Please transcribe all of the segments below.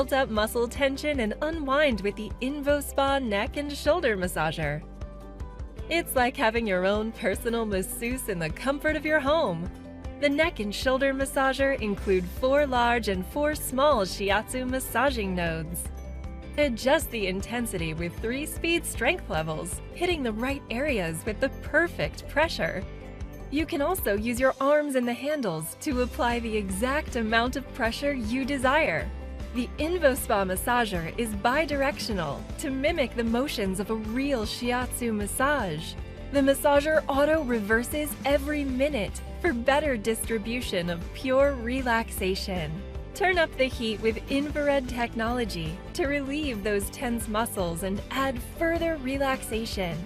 built-up muscle tension and unwind with the InvoSpa neck and shoulder massager. It's like having your own personal masseuse in the comfort of your home. The neck and shoulder massager include 4 large and 4 small Shiatsu massaging nodes. Adjust the intensity with 3 speed strength levels, hitting the right areas with the perfect pressure. You can also use your arms and the handles to apply the exact amount of pressure you desire. The InvoSpa massager is bidirectional to mimic the motions of a real Shiatsu massage. The massager auto-reverses every minute for better distribution of pure relaxation. Turn up the heat with infrared technology to relieve those tense muscles and add further relaxation.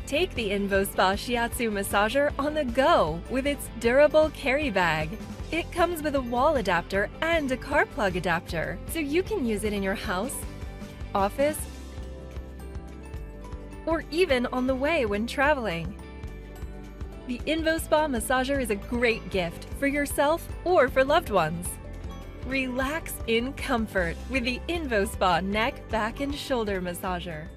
Take the InvoSpa Shiatsu massager on the go with its durable carry bag. It comes with a wall adapter and a car plug adapter, so you can use it in your house, office, or even on the way when traveling. The InvoSpa massager is a great gift for yourself or for loved ones. Relax in comfort with the InvoSpa neck, back, and shoulder massager.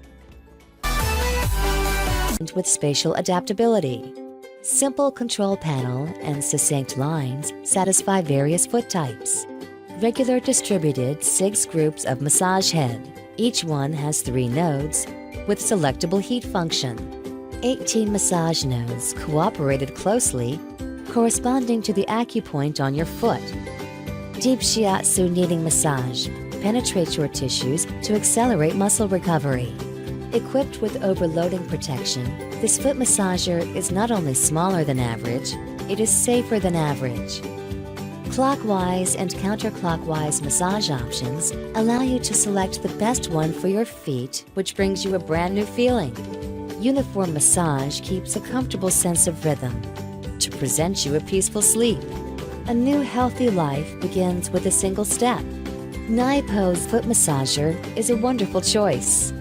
With spatial adaptability. Simple control panel and succinct lines satisfy various foot types. Regular distributed 6 groups of massage head. Each one has 3 nodes with selectable heat function. 18 massage nodes cooperated closely, corresponding to the acupoint on your foot. Deep Shiatsu kneading massage penetrates your tissues to accelerate muscle recovery. Equipped with overloading protection, this foot massager is not only smaller than average, it is safer than average. Clockwise and counterclockwise massage options allow you to select the best one for your feet, which brings you a brand new feeling. Uniform massage keeps a comfortable sense of rhythm to present you a peaceful sleep. A new healthy life begins with a single step. Naipo's foot massager is a wonderful choice.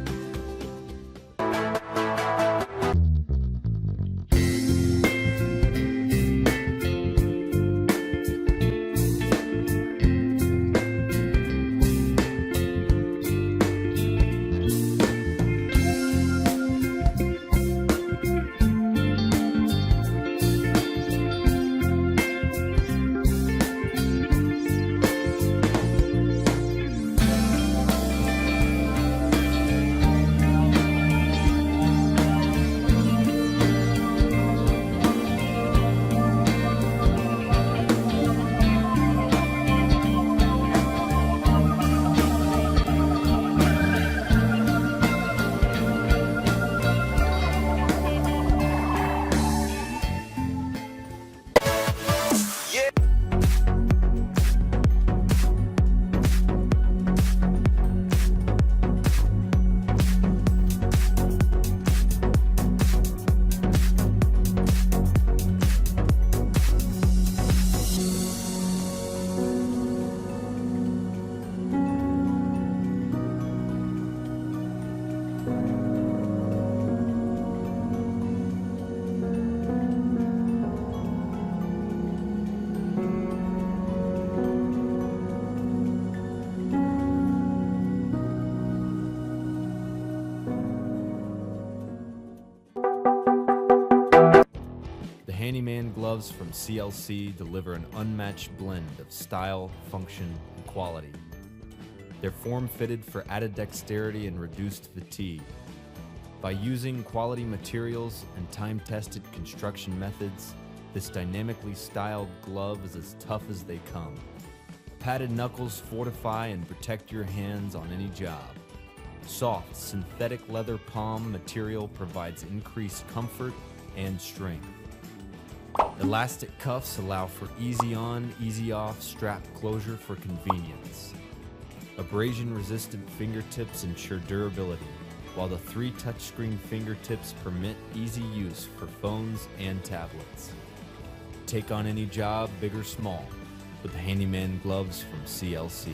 Handyman gloves from CLC deliver an unmatched blend of style, function, and quality. They're form-fitted for added dexterity and reduced fatigue. By using quality materials and time-tested construction methods, this dynamically styled glove is as tough as they come. Padded knuckles fortify and protect your hands on any job. Soft, synthetic leather palm material provides increased comfort and strength. Elastic cuffs allow for easy on, easy off strap closure for convenience. Abrasion-resistant fingertips ensure durability, while the 3 touchscreen fingertips permit easy use for phones and tablets. Take on any job, big or small, with the Handyman gloves from CLC.